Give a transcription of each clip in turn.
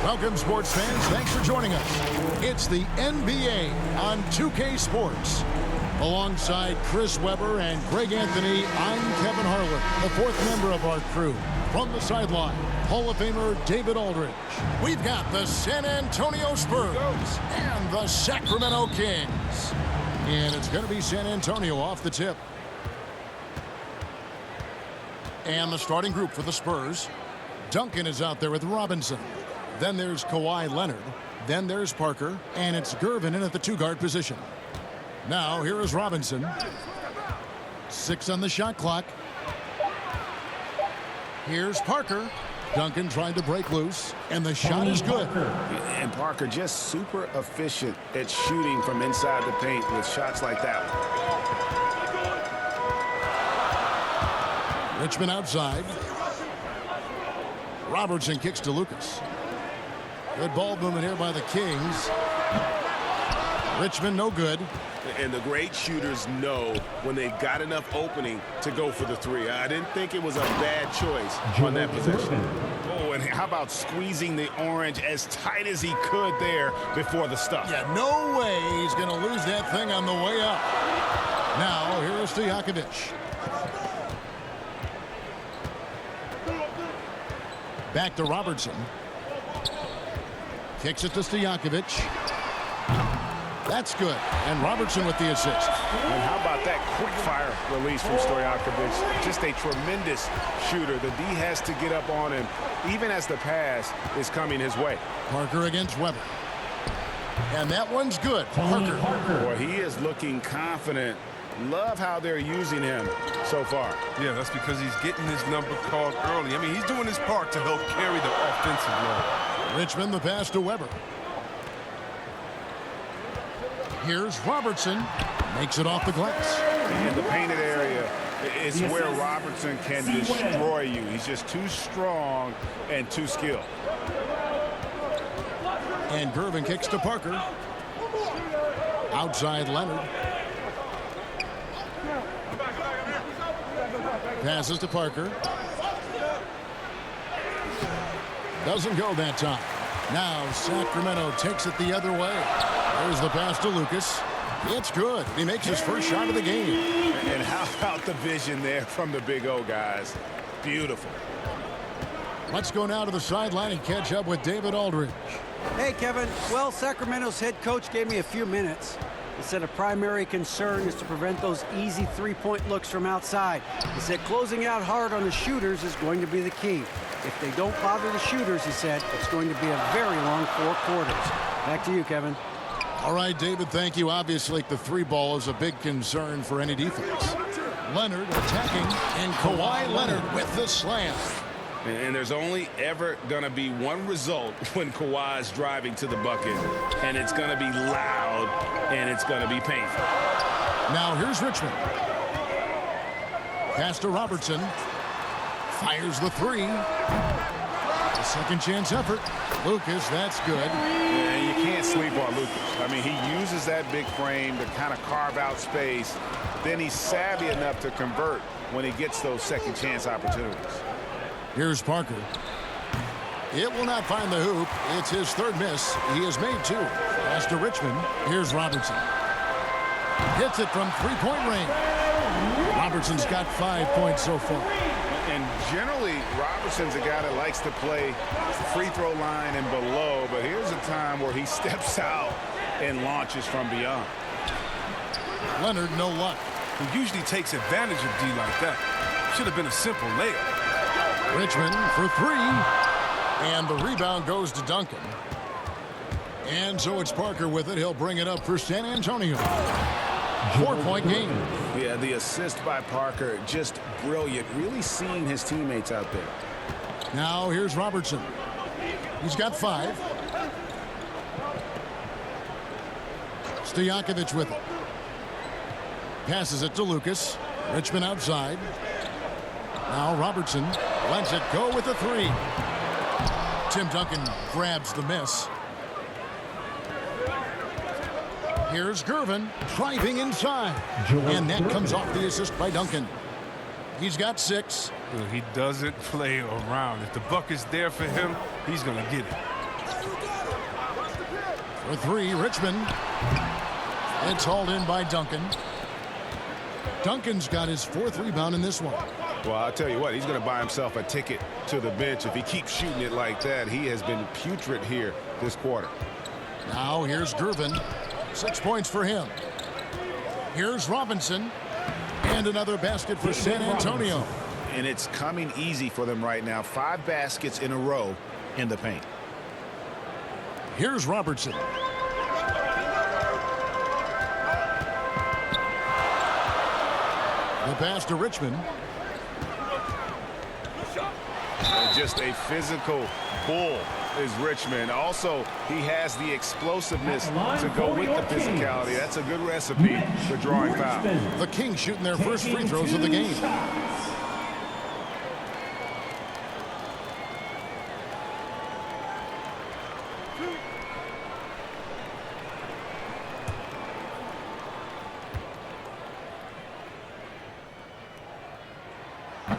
Welcome, sports fans. Thanks for joining us. It's the NBA on 2K Sports. Alongside Chris Webber and Greg Anthony, I'm Kevin Harlan, the fourth member of our crew. From the sideline, Hall of Famer David Aldridge. We've got the San Antonio Spurs and the Sacramento Kings. And it's going to be San Antonio off the tip. And the starting group for the Spurs. Duncan is out there with Robinson. Then there's Kawhi Leonard. Then there's Parker. And it's Gervin in at the two-guard position. Now, here is Robinson. 6 on the shot clock. Here's Parker. Duncan trying to break loose. And the shot is good. And Parker just super efficient at shooting from inside the paint with shots like that one. Richmond outside. Robertson kicks to Lucas. Good ball movement here by the Kings. Richmond no good. And the great shooters know when they've got enough opening to go for the three. I didn't think it was a bad choice on that possession. Oh, and how about squeezing the orange as tight as he could there before the stuff? Yeah, no way he's going to lose that thing on the way up. Now, here is Stojakovic. Back to Robertson. Kicks it to Stojakovic. That's good. And Robertson with the assist. And how about that quick-fire release from Stojakovic? Just a tremendous shooter. The D has to get up on him, even as the pass is coming his way. Parker against Webber. And that one's good. Parker. Boy, he is looking confident. Love how they're using him so far. Yeah, that's because he's getting his number called early. I mean, he's doing his part to help carry the offensive load. Richmond the pass to Webber. Here's Robertson. Makes it off the glass. In the painted area is where Robertson can destroy you. He's just too strong and too skilled. And Gervin kicks to Parker. Outside Leonard. Passes to Parker. Doesn't go that time. Now Sacramento takes it the other way. There's the pass to Lucas. It's good. He makes his first shot of the game. And how about the vision there from the Big O, guys? Beautiful. Let's go now to the sideline and catch up with David Aldridge. Hey, Kevin. Well, Sacramento's head coach gave me a few minutes. He said a primary concern is to prevent those easy three-point looks from outside. He said closing out hard on the shooters is going to be the key. If they don't bother the shooters, he said, it's going to be a very long 4 quarters. Back to you, Kevin. All right, David, thank you. Obviously, the three ball is a big concern for any defense. Leonard attacking, and Kawhi Leonard with the slam. And there's only ever going to be one result when Kawhi's driving to the bucket, and it's going to be loud, and it's going to be painful. Now here's Richmond. Pass to Robertson. Fires the three. A second chance effort. Lucas, that's good. And you can't sleep on Lucas. I mean, he uses that big frame to kind of carve out space. Then he's savvy enough to convert when he gets those second chance opportunities. Here's Parker. It will not find the hoop. It's his third miss. He has made 2. Pass to Richmond. Here's Robinson. Hits it from three-point range. Robertson's got 5 points so far. And generally, Robertson's a guy that likes to play free throw line and below, but here's a time where he steps out and launches from beyond. Leonard, no luck. He usually takes advantage of D like that. Should have been a simple layup. Richmond for 3. And the rebound goes to Duncan. And so it's Parker with it. He'll bring it up for San Antonio. 4-point game. Yeah, the assist by Parker, just brilliant. Really seeing his teammates out there. Now here's Robertson. He's got 5. Stojakovic with it. Passes it to Lucas. Richmond outside. Now Robertson lets it go with the 3. Tim Duncan grabs the miss. Here's Gervin driving inside. And that comes off the assist by Duncan. He's got 6. He doesn't play around. If the bucket's there for him, he's going to get it. For three, Richmond. It's hauled in by Duncan. Duncan's got his fourth rebound in this one. Well, I'll tell you what, he's going to buy himself a ticket to the bench. If he keeps shooting it like that, he has been putrid here this quarter. Now here's Gervin. 6 points for him. Here's Robinson. And another basket for San Antonio. And it's coming easy for them right now. 5 baskets in a row in the paint. Here's Robertson. The pass to Richmond. Just a physical bull is Richmond. Also, he has the explosiveness to go with the physicality. That's a good recipe for drawing foul. The Kings shooting their first free throws of the game.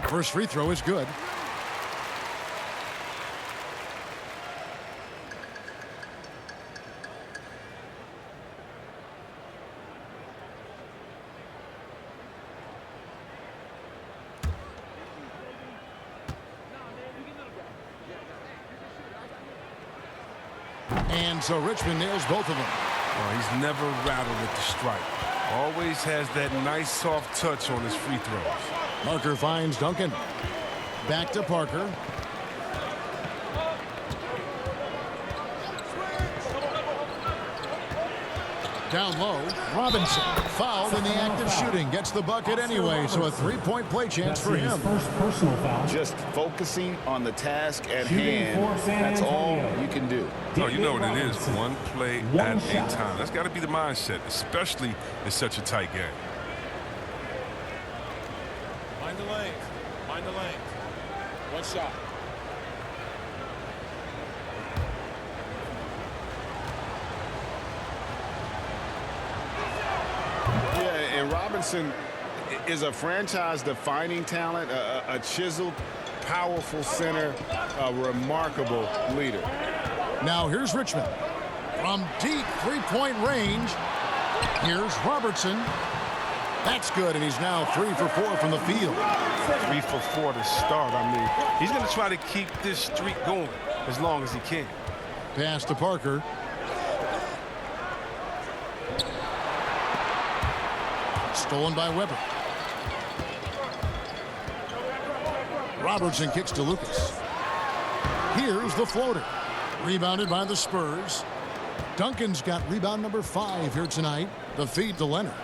First free throw is good. And so Richmond nails both of them. Oh, he's never rattled at the stripe. Always has that nice soft touch on his free throws. Parker finds Duncan. Back to Parker. Down low, Robinson fouled in the act of shooting. Gets the bucket anyway, so a three-point play chance for him. First personal foul. Just focusing on the task at hand. That's all you can do. Oh, you know what it is. One play at a time. That's got to be the mindset, especially in such a tight game. Mind the lane. Mind the lane. One shot. Yeah, and Robinson is a franchise-defining talent, a chiseled, powerful center, a remarkable leader. Now here's Richmond. From deep three-point range, here's Robertson. That's good, and he's now 3 for 4 from the field. 3 for 4 to start. I mean, he's going to try to keep this streak going as long as he can. Pass to Parker. Stolen by Weber. Robertson kicks to Lucas. Here's the floater. Rebounded by the Spurs. Duncan's got rebound number 5 here tonight. The feed to Leonard.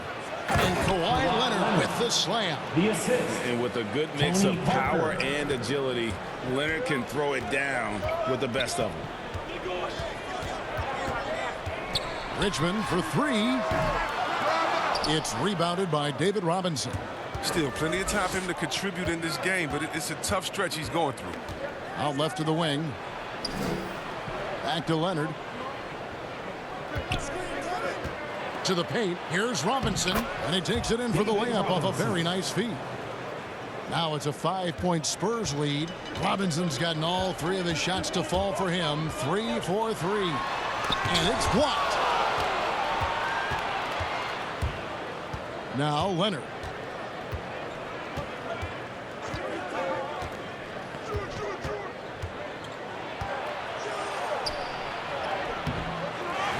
And Kawhi Leonard with the slam. The assist. And with a good mix of power and agility, Leonard can throw it down with the best of them. Richmond for 3. It's rebounded by David Robinson. Still plenty of time for him to contribute in this game, but it's a tough stretch he's going through. Out left to the wing. Back to Leonard. To the paint. Here's Robinson. And he takes it in for the layup off a very nice feed. Now it's a 5-point Spurs lead. Robinson's gotten all 3 of his shots to fall for him. 3 for 3. And it's blocked. Now Leonard.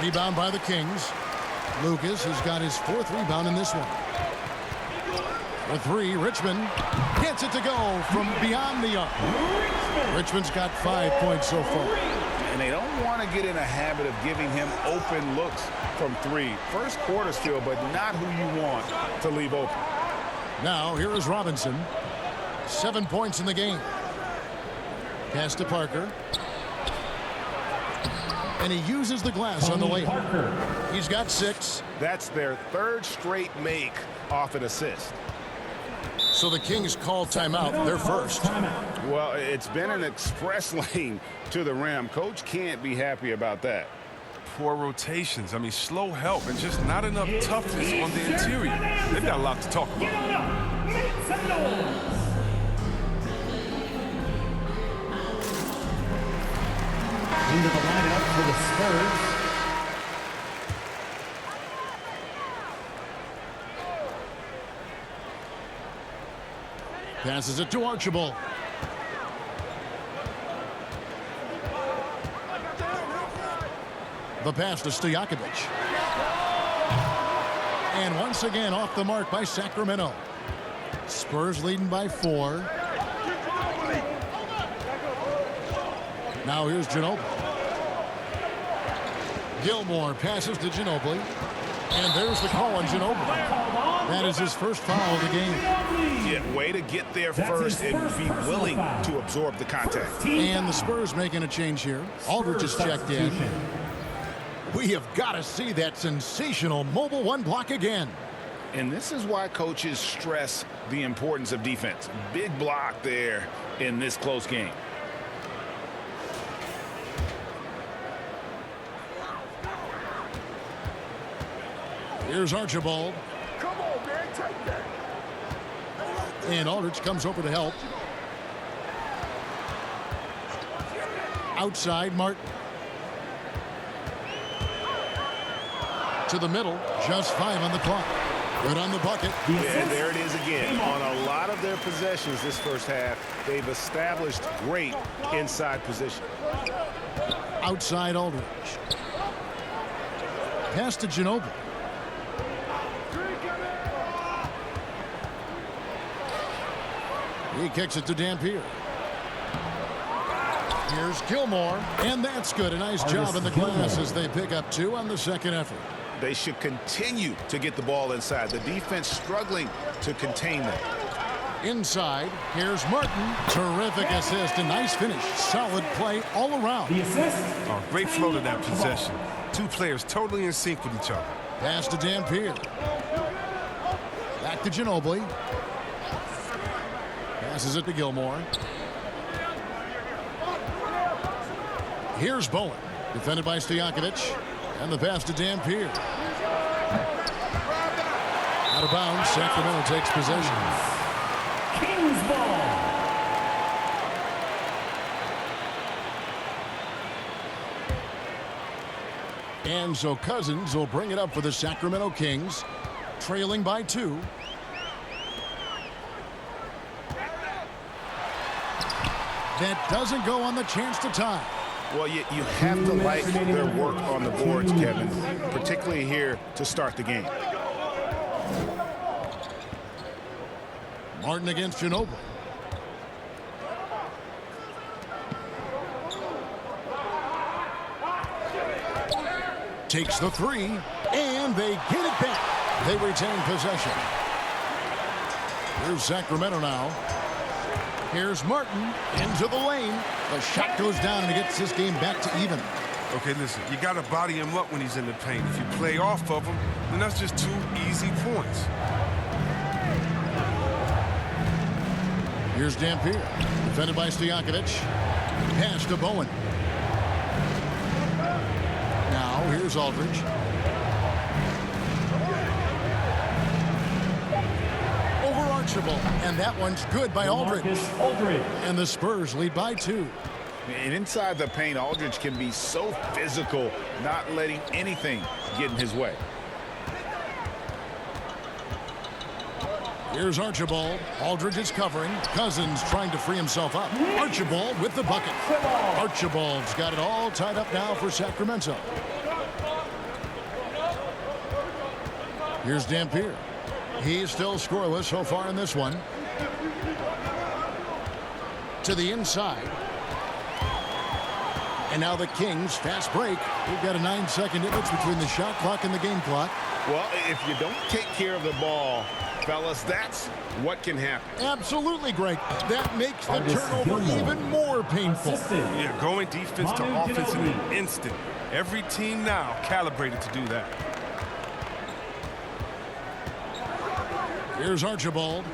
Rebound by the Kings. Lucas has got his 4th rebound in this one. For 3, Richmond gets it to go from beyond the arc. Richmond's got 5 points so far. And they don't want to get in a habit of giving him open looks from 3. First quarter still, but not who you want to leave open. Now here is Robinson. 7 points in the game. Pass to Parker. And he uses the glass on the layup. He's got 6. That's their 3rd straight make off an assist. So the Kings call timeout. They're first. Well, it's been an express lane to the rim. Coach can't be happy about that. Poor rotations. I mean, slow help and just not enough toughness on the interior. They've got a lot to talk about. Into the lineup for the Spurs. Passes it to Archibald. The pass to Stojakovic. And once again off the mark by Sacramento. Spurs leading by 4. Now here's Ginobili. Gilmore passes to Ginobili. And there's the call on Ginobili. That is his first foul of the game. Yeah, way to get there first and be willing to absorb the contact. And the Spurs making a change here. Aldridge is checked in. We have got to see that sensational mobile one block again. And this is why coaches stress the importance of defense. Big block there in this close game. Here's Archibald. Come on, man, take that. And Aldridge comes over to help. Outside, Martin. To the middle, just 5 on the clock. Good on the bucket. And there it is again. On a lot of their possessions this first half, they've established great inside position. Outside Aldridge. Pass to Ginobili. He kicks it to Dampier. Here's Gilmore, and that's good. A nice job in the glass as they pick up 2 on the second effort. They should continue to get the ball inside. The defense struggling to contain them. Inside, here's Martin. Terrific assist, a nice finish. Solid play all around. The assist. Oh, great flow to that possession. 2 players totally in sync with each other. Pass to Dampier. Back to Ginobili. Passes it to Gilmore. Here's Bowen. Defended by Stojakovic. And the pass to Dampier. Out of bounds. Sacramento takes possession. Kings ball. And so Cousins will bring it up for the Sacramento Kings. Trailing by 2. That doesn't go on the chance to tie. Well, you have to like their work on the boards, Kevin, particularly here to start the game. Martin against Ginobili. Takes the 3, and they get it back. They retain possession. Here's Sacramento now. Here's Martin into the lane. The shot goes down, and it gets this game back to even. Okay, listen, you got to body him up when he's in the paint. If you play off of him, then that's just 2 easy points. Here's Dampier. Defended by Stojakovic. Pass to Bowen. Now, here's Aldridge. Over Archibald. And that one's good by Aldridge. And the Spurs lead by 2. And inside the paint, Aldridge can be so physical, not letting anything get in his way. Here's Archibald. Aldridge is covering. Cousins trying to free himself up. Archibald with the bucket. Archibald's got it all tied up now for Sacramento. Here's Dampier. He's still scoreless so far in this one. To the inside. And now the Kings, fast break. We've got a 9-second difference between the shot clock and the game clock. Well, if you don't take care of the ball, fellas, that's what can happen. Absolutely, Greg. That makes the turnover even more painful. Yeah, going defense to offense in an instant. Every team now calibrated to do that. Here's Archibald.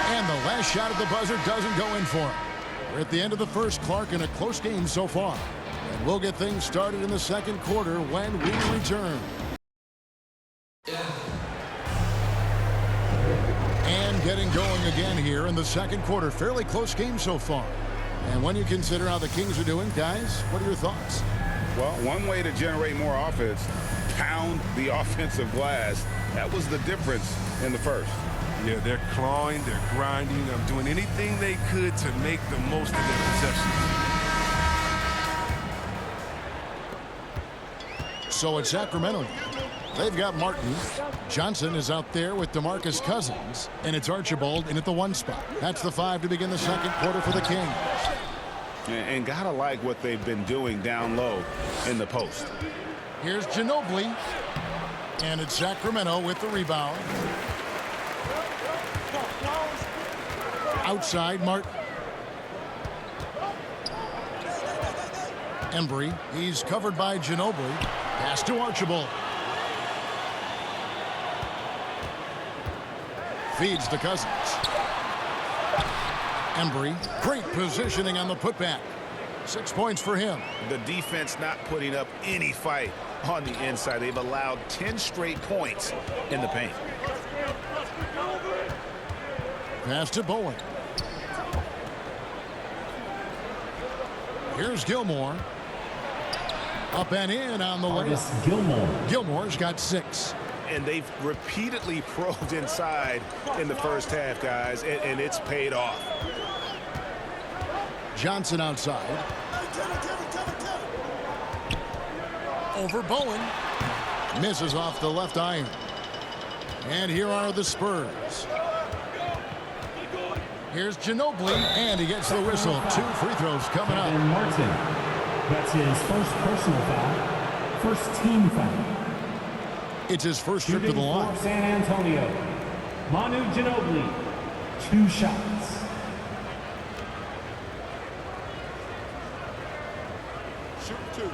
And the last shot at the buzzer doesn't go in for him. We're at the end of the first, Clark, in a close game so far. And we'll get things started in the second quarter when we return. And getting going again here in the second quarter. Fairly close game so far. And when you consider how the Kings are doing, guys, what are your thoughts? Well, one way to generate more offense, pound the offensive glass. That was the difference in the first. Yeah, they're clawing, they're grinding, doing anything they could to make the most of their possessions. So it's Sacramento. They've got Martin. Johnson is out there with DeMarcus Cousins, and it's Archibald in at the 1 spot. That's the 5 to begin the second quarter for the Kings. And gotta like what they've been doing down low in the post. Here's Ginobili, and it's Sacramento with the rebound. Outside, Martin. Embry, he's covered by Ginobili. Pass to Archibald. Feeds to Cousins. Embry, great positioning on the putback. 6 points for him. The defense not putting up any fight on the inside. They've allowed 10 straight points in the paint. Pass to Bowen. Here's Gilmore. Up and in on the way. Gilmore's got 6. And they've repeatedly probed inside in the first half, guys, and it's paid off. Johnson outside. Over Bowen. Misses off the left iron. And here are the Spurs. Here's Ginobili, and he gets the whistle. 2 free throws coming up. And Martin. That's his first personal foul. First team foul. It's his first trip to the line. For San Antonio, Manu Ginobili, 2 shots. Shoot 2.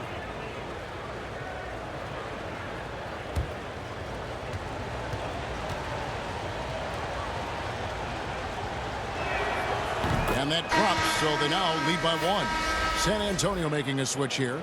And that drops, so they now lead by 1. San Antonio making a switch here.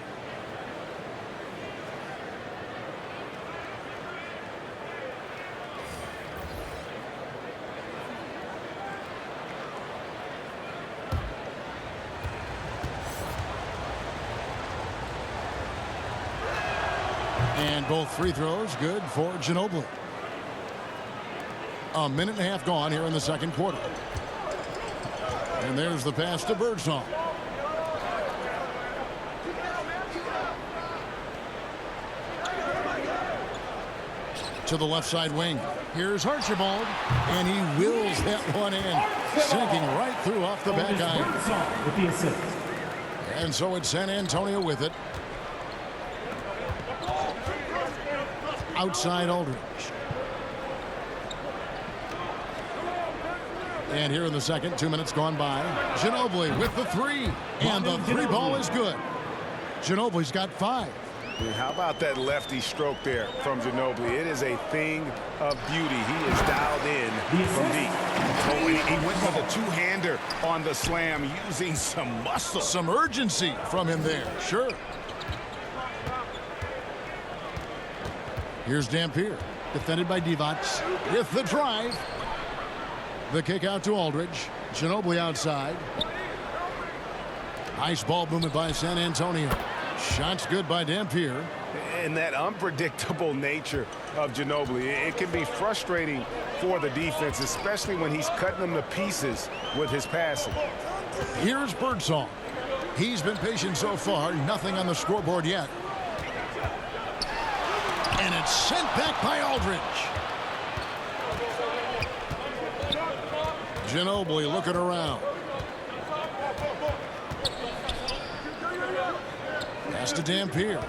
And both free throws good for Ginobili. A minute and a half gone here in the second quarter. And there's the pass to Birdsong. To the left side wing. Here's Archibald, and he wills that one in, sinking right through off the back iron. With the assist. And so it's San Antonio with it. Outside Aldridge. And here in the second, 2 minutes gone by. Ginobili with the 3. And the 3 ball is good. Ginobili's got 5. And how about that lefty stroke there from Ginobili? It is a thing of beauty. He is dialed in from deep. Oh, and he went for the 2-hander on the slam using some muscle. Some urgency from him there, sure. Here's Dampier, defended by Divac with the drive. The kick out to Aldridge. Ginobili outside. Nice ball movement by San Antonio. Shots good by Dampier. And that unpredictable nature of Ginobili, it can be frustrating for the defense, especially when he's cutting them to pieces with his passing. Here's Birdsong. He's been patient so far. Nothing on the scoreboard yet. And it's sent back by Aldridge. Ginobili looking around. Pass to Dampier.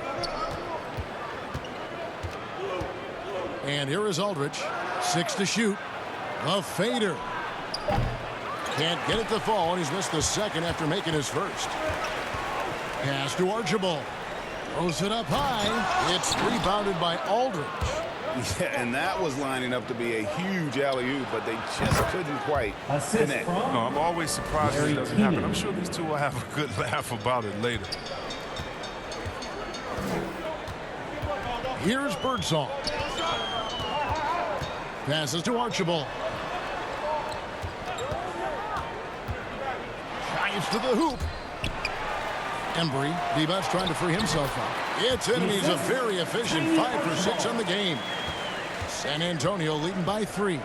And here is Aldridge. 6 to shoot. A fader. Can't get it to fall, and he's missed the second after making his first. Pass to Archibald. Throws it up high. It's rebounded by Aldridge. Yeah, and that was lining up to be a huge alley-oop, but they just couldn't quite connect. No, I'm always surprised when it doesn't happen. I'm sure these two will have a good laugh about it later. Here's Birdsong. Passes to Archibald. drives to the hoop. Embry, Divas trying to free himself up. It's in, and he's a very efficient 5 for 6 on the game. San Antonio leading by 3.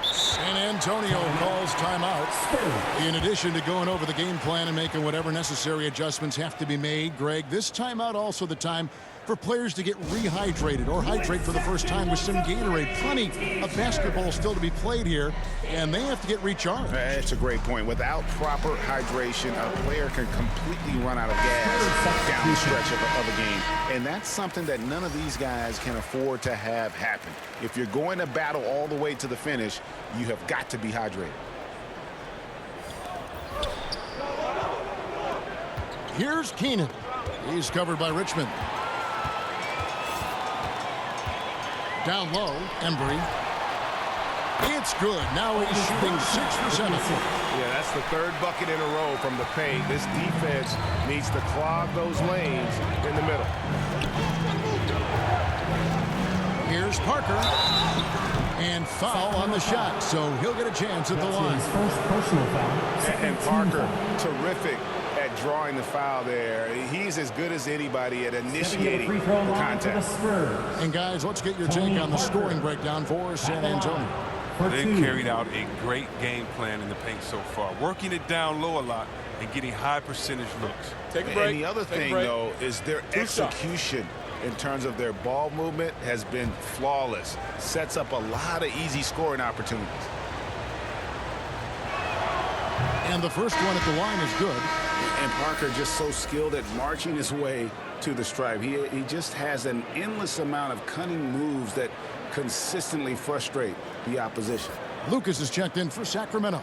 San Antonio calls timeout. In addition to going over the game plan and making whatever necessary adjustments have to be made, Greg, this timeout also the time for players to get rehydrated or hydrate for the first time with some Gatorade. Plenty of basketball still to be played here, and they have to get recharged. That's a great point. Without proper hydration, a player can completely run out of gas down the stretch of a game. And that's something that none of these guys can afford to have happen. If you're going to battle all the way to the finish, you have got to be hydrated. Here's Keenan. He's covered by Richmond. Down low, Embry. It's good. Now he's shooting 6 for 7. Yeah, that's the 3rd bucket in a row from the paint. This defense needs to clog those lanes in the middle. Here's Parker. And foul on the shot, so he'll get a chance at the line. His first personal foul. And Parker, terrific at drawing the foul there. He's as good as anybody at initiating the contact. And guys, let's get your take on the scoring breakdown for San Antonio. They've carried out a great game plan in the paint so far, working it down low a lot and getting high percentage looks. Take a break. And the other thing, though, is their execution in terms of their ball movement has been flawless. Sets up a lot of easy scoring opportunities. And the first one at the line is good. And Parker just so skilled at marching his way to the stripe. He just has an endless amount of cunning moves that consistently frustrate the opposition. Lucas is checked in for Sacramento.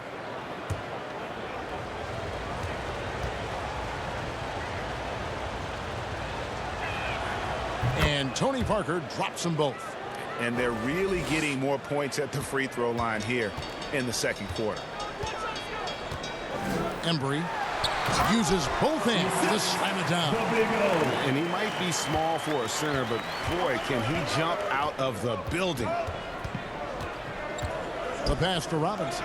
And Tony Parker drops them both. And they're really getting more points at the free throw line here in the second quarter. Embry uses both hands to slam it down. And he might be small for a center, but boy, can he jump out of the building. The pass to Robinson.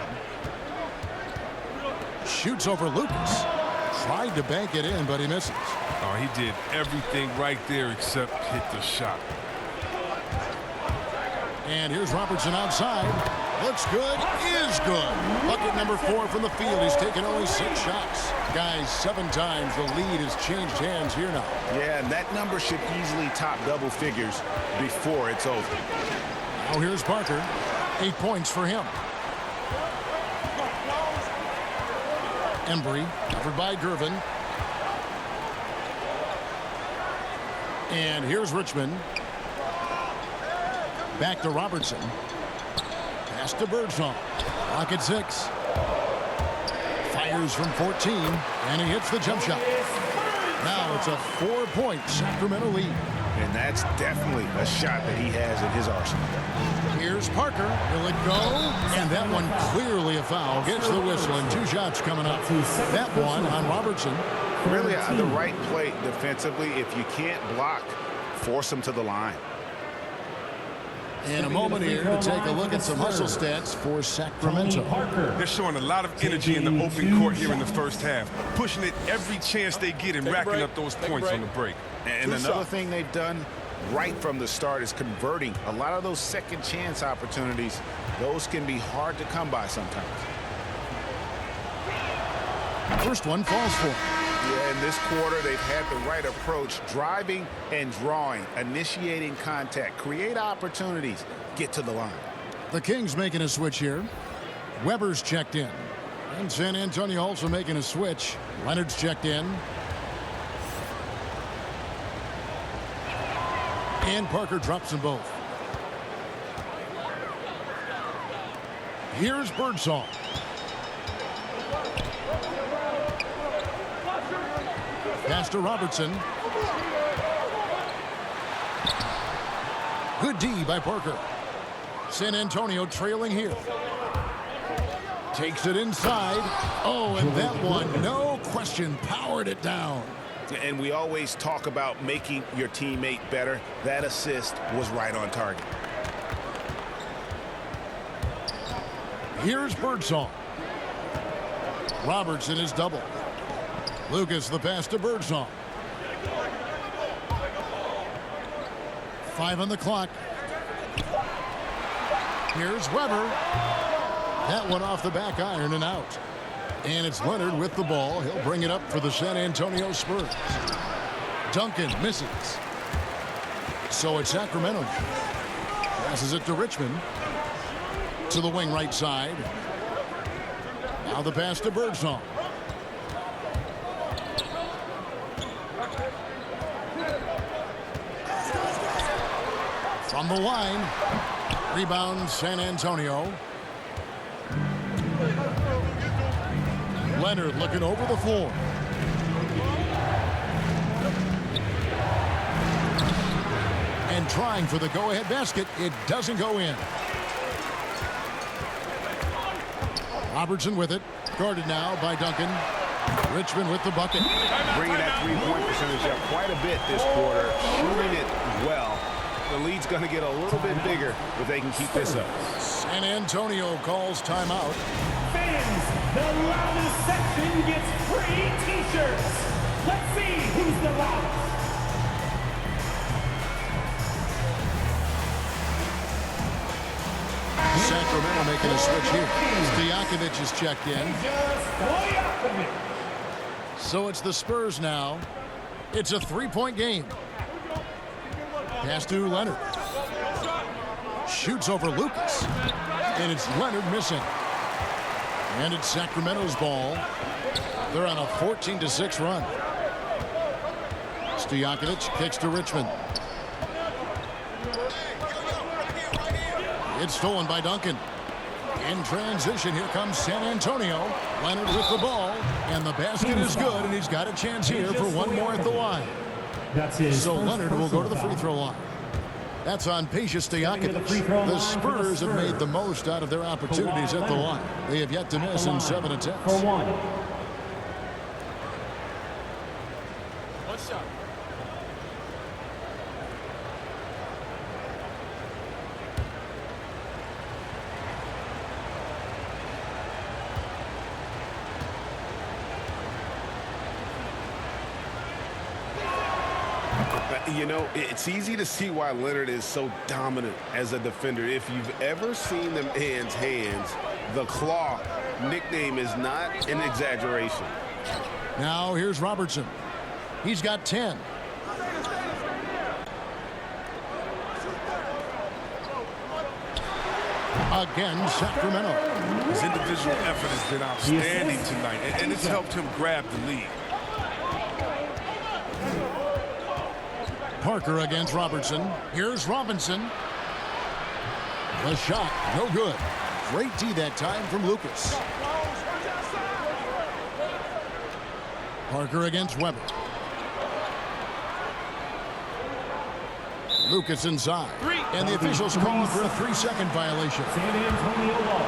Shoots over Lucas. Tried to bank it in, but he misses. Oh, he did everything right there except hit the shot. And here's Robertson outside. Looks good, is good. Bucket number 4 from the field. He's taken only 6 shots. Guys, 7 times the lead has changed hands here now. Yeah, and that number should easily top double figures before it's over. Now here's Parker. 8 points for him. Embry, covered by Gervin. And here's Richmond. Back to Robertson. Pass to Birdsong. Clock at 6. Fires from 14, and he hits the jump shot. Now it's a 4-point Sacramento lead. And that's definitely a shot that he has in his arsenal. Here's Parker. Will it go? And that one clearly a foul. Gets the whistle, and 2 shots coming up. That one on Robertson. Really the right play defensively. If you can't block, force him to the line. In a moment here to take a look at some hustle stats for Sacramento. They're showing a lot of energy in the open court here in the first half, pushing it every chance they get and racking up those points on the break. And another thing they've done right from the start is converting a lot of those second chance opportunities. Those can be hard to come by sometimes. First one falls for him. Yeah, in this quarter, they've had the right approach, driving and drawing, initiating contact, create opportunities, get to the line. The Kings making a switch here. Weber's checked in. And San Antonio also making a switch. Leonard's checked in. And Parker drops them both. Here's Birdsong. Pass to Robertson. Good D by Parker. San Antonio trailing here. Takes it inside. Oh, and that one, no question, powered it down. And we always talk about making your teammate better. That assist was right on target. Here's Birdsong. Robertson is double. Lucas, the pass to Birdsong. 5 on the clock. Here's Weber. That one off the back iron and out. And it's Leonard with the ball. He'll bring it up for the San Antonio Spurs. Duncan misses. So it's Sacramento. Passes it to Richmond. To the wing right side. Now the pass to Birdsong. From the line. Rebound San Antonio. Leonard looking over the floor. And trying for the go-ahead basket. It doesn't go in. Robertson with it. Guarded now by Duncan. Richmond with the bucket. Bringing that three-point percentage up quite a bit this quarter. Shooting it well. The lead's going to get a little bit bigger if they can keep this up. San Antonio calls timeout. Fans, the loudest section gets free T-shirts. Let's see who's the loudest. Sacramento making a switch here. Stojakovic is checked in. So it's the Spurs now. It's a three-point game. Pass to Leonard. Shoots over Lucas. And it's Leonard missing. And it's Sacramento's ball. They're on a 14-6 run. Stojakovic kicks to Richmond. It's stolen by Duncan. In transition, here comes San Antonio. Leonard with the ball. And the basket is good, and he's got a chance here for one more at the line. So Leonard will go to the free throw line. That's on Peja Stojakovic. The Spurs have made the most out of their opportunities at the line. They have yet to miss in 7 attempts. For one. One shot. You know, it's easy to see why Leonard is so dominant as a defender. If you've ever seen the man's hands, the claw nickname is not an exaggeration. Now here's Robertson. He's got 10. Again, Sacramento. His individual effort has been outstanding tonight, and it's helped him grab the lead. Parker against Robertson. Here's Robinson. The shot, no good. Great D that time from Lucas. Parker against Weber. Lucas inside. And the officials calling for a 3-second violation. San Antonio ball.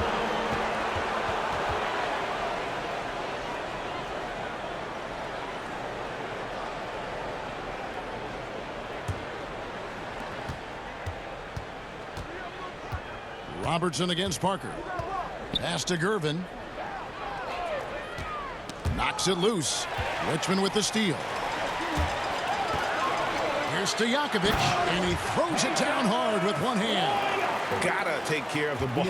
Robertson against Parker. Pass to Gervin. Knocks it loose. Richmond with the steal. Here's Stojakovic, and he throws it down hard with one hand. Gotta take care of the ball.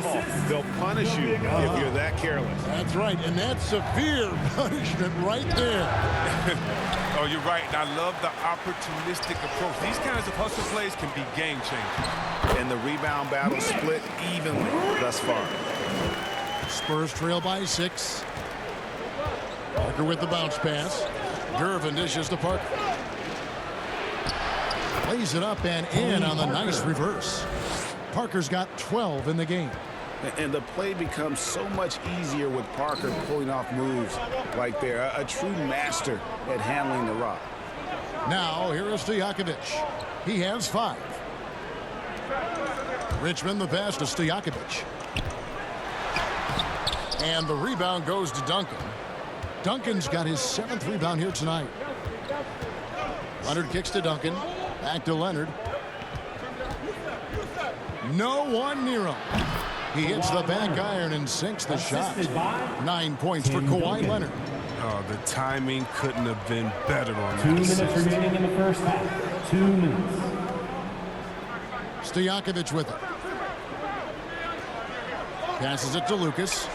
They'll punish you if you're that careless. That's right, and that's severe punishment right there. Oh, you're right, and I love the opportunistic approach. These kinds of hustle plays can be game changers. And the rebound battle split evenly thus far. Spurs trail by 6. Parker with the bounce pass. Gervin dishes to Parker. Lays it up and in on the nice reverse. Parker's got 12 in the game. And the play becomes so much easier with Parker pulling off moves like there. A true master at handling the rock. Now, here is Stojakovic. He has 5. Richmond the pass to Stojakovic. And the rebound goes to Duncan. Duncan's got his 7th rebound here tonight. Leonard kicks to Duncan. Back to Leonard. No one near him. He hits the back iron and sinks the shot. 9 points for Kawhi Leonard. Oh, the timing couldn't have been better on that. 2 minutes remaining in the first half. 2 minutes. Stojakovic with it. Passes it to Lucas.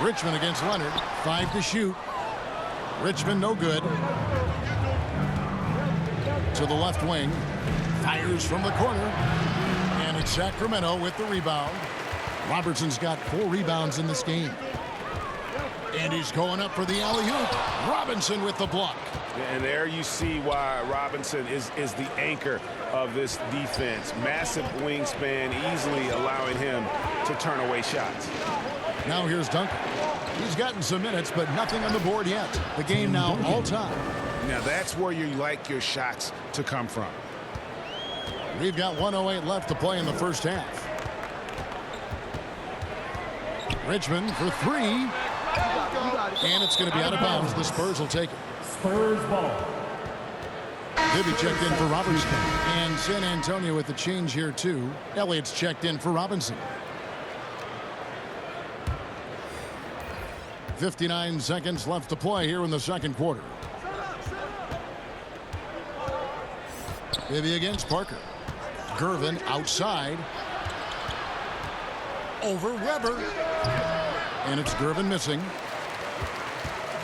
Richmond against Leonard. 5 to shoot. Richmond no good. To the left wing. Fires from the corner. And it's Sacramento with the rebound. Robertson's got 4 rebounds in this game. And he's going up for the alley-oop. Robinson with the block. And there you see why Robinson is the anchor of this defense. Massive wingspan, easily allowing him to turn away shots. Now here's Duncan. He's gotten some minutes, but nothing on the board yet. The game now all time. Now that's where you like your shots to come from. We've got 1:08 left to play in the first half. Richmond for 3. And it's going to be out of bounds. The Spurs will take it. Spurs ball. Bibby checked in for Robertson. And San Antonio with the change here, too. Elliott's checked in for Robinson. 59 seconds left to play here in the second quarter. Bibby against Parker. Gervin outside. Over Weber. And it's Gervin missing.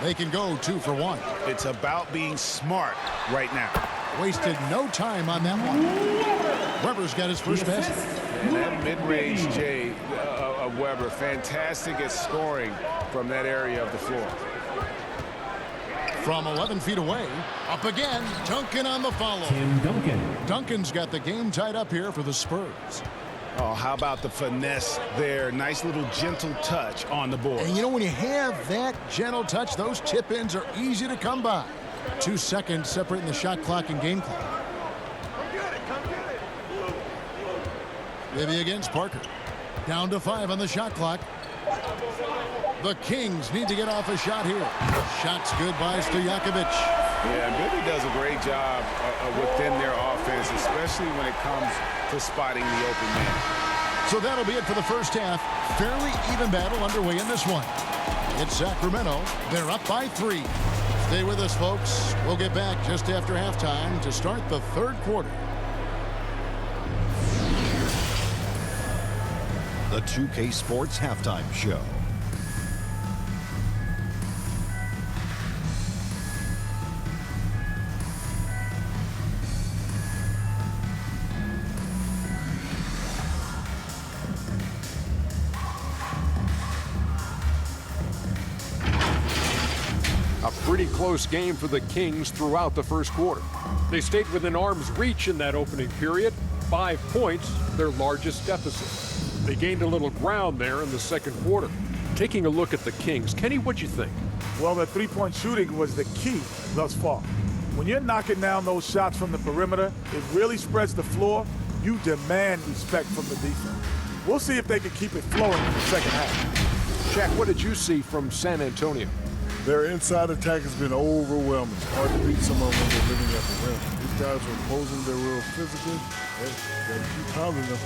They can go 2 for 1. It's about being smart right now. Wasted no time on that one. Weber's got his first basket. And that mid-range J of Weber, fantastic at scoring from that area of the floor. From 11 feet away, up again, Duncan on the follow. Tim Duncan. Duncan's got the game tied up here for the Spurs. Oh, how about the finesse there? Nice little gentle touch on the board. And you know, when you have that gentle touch, those tip-ins are easy to come by. 2 seconds separating the shot clock and game clock. Bibby against Parker. Down to 5 on the shot clock. The Kings need to get off a shot here. Shot's good by Stojakovic. Yeah, Bibby does a great job within their offense, especially when it comes to spotting the open man. So that'll be it for the first half. Fairly even battle underway in this one. It's Sacramento. They're up by 3. Stay with us, folks. We'll get back just after halftime to start the third quarter. The 2K Sports Halftime Show. A pretty close game for the Kings throughout the first quarter. They stayed within arm's reach in that opening period. 5 points, their largest deficit. They gained a little ground there in the second quarter. Taking a look at the Kings, Kenny, what'd you think? Well, the three-point shooting was the key thus far. When you're knocking down those shots from the perimeter, it really spreads the floor. You demand respect from the defense. We'll see if they can keep it flowing in the second half. Shaq, what did you see from San Antonio? Their inside attack has been overwhelming. Hard to beat someone when they're living at the rim. These guys are opposing their real physically. They keep pounding them.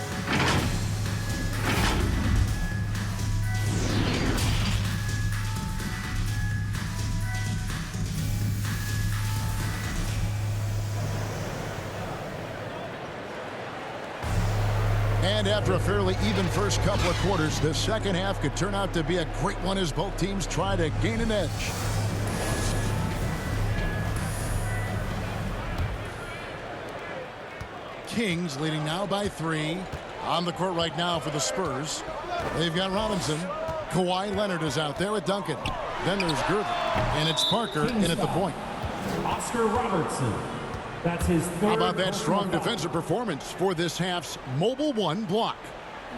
And after a fairly even first couple of quarters, the second half could turn out to be a great one as both teams try to gain an edge. Kings leading now by 3. On the court right now for the Spurs. They've got Robinson. Kawhi Leonard is out there with Duncan. Then there's Gervin. And it's Parker in at the point. Oscar Robertson. That's his third. How about that strong defensive performance for this half's Mobile 1 block?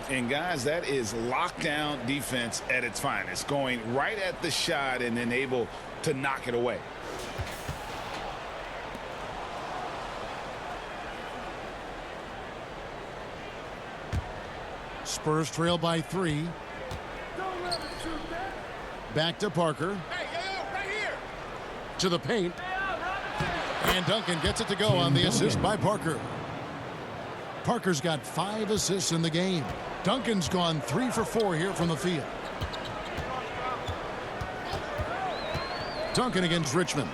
And guys, that is lockdown defense at its finest, going right at the shot and then able to knock it away. Spurs trail by 3. Back to Parker. Right here. To the paint. And Duncan gets it to go on the assist by Parker. Parker's got 5 assists in the game. Duncan's gone 3 for 4 here from the field. Duncan against Richmond.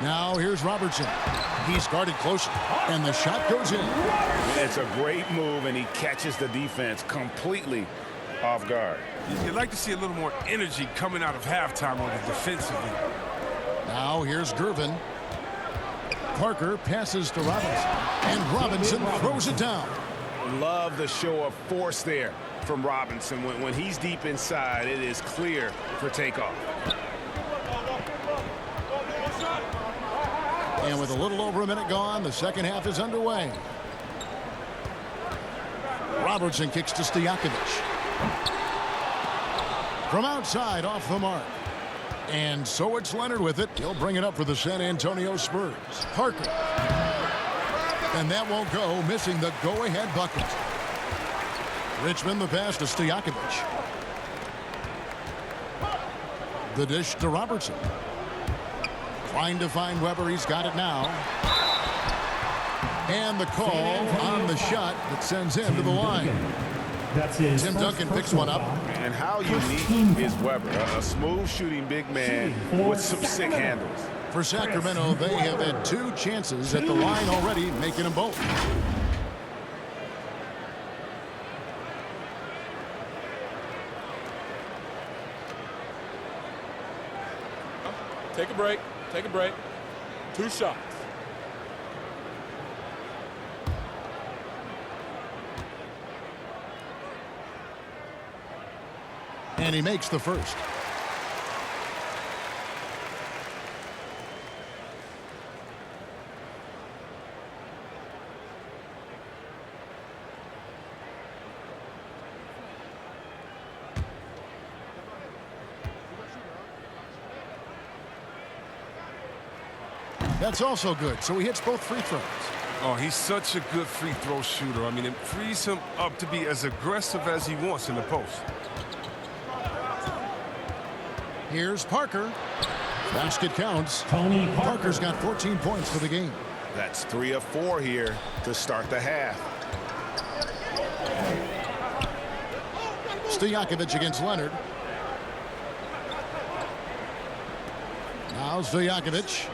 Now here's Robertson. He's guarded closely, and the shot goes in. It's a great move, and he catches the defense completely off guard. You'd like to see a little more energy coming out of halftime on the defensive end. Now here's Gervin. Parker passes to Robinson, and Robinson throws it down. Love the show of force there from Robinson. When he's deep inside, it is clear for takeoff. And with a little over a minute gone, the second half is underway. Robertson kicks to Stojakovic. From outside, off the mark. And so it's Leonard with it. He'll bring it up for the San Antonio Spurs. Parker. And that won't go, missing the go-ahead bucket. Richmond the pass to Stojakovic. The dish to Robertson. Trying to find Weber. He's got it now. And the call on the shot that sends him to the line. Tim Duncan picks one up. And how unique is Weber? A smooth shooting big man with some sick handles. For Sacramento, they have had 2 chances at the line already, making them both. Take a break. Take a break. 2 shots. And he makes the first. That's also good, so he hits both free throws. Oh, he's such a good free throw shooter. I mean, it frees him up to be as aggressive as he wants in the post. Here's Parker. Basket counts. Parker's got 14 points for the game. That's 3 of 4 here to start the half. Stojakovic against Leonard. Now Stojakovic.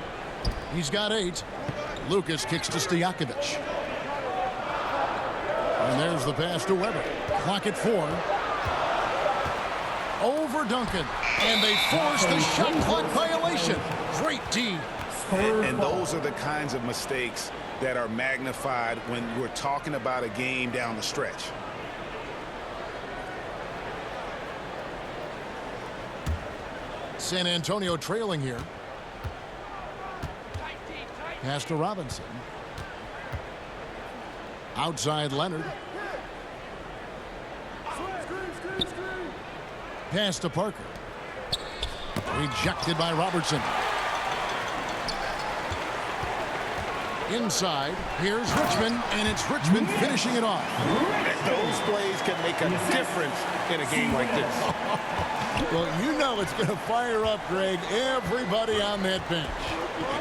He's got 8. Lucas kicks to Stojakovic. And there's the pass to Weber. Clock at 4. Over Duncan. And they force the shot clock violation. Great D. And those are the kinds of mistakes that are magnified when we're talking about a game down the stretch. San Antonio trailing here. Pass to Robinson. Outside Leonard. Pass to Parker. Rejected by Robertson. Inside, here's Richmond, and it's Richmond finishing it off. Those plays can make a difference in a game like this. Well, you know it's going to fire up, Greg, everybody on that bench.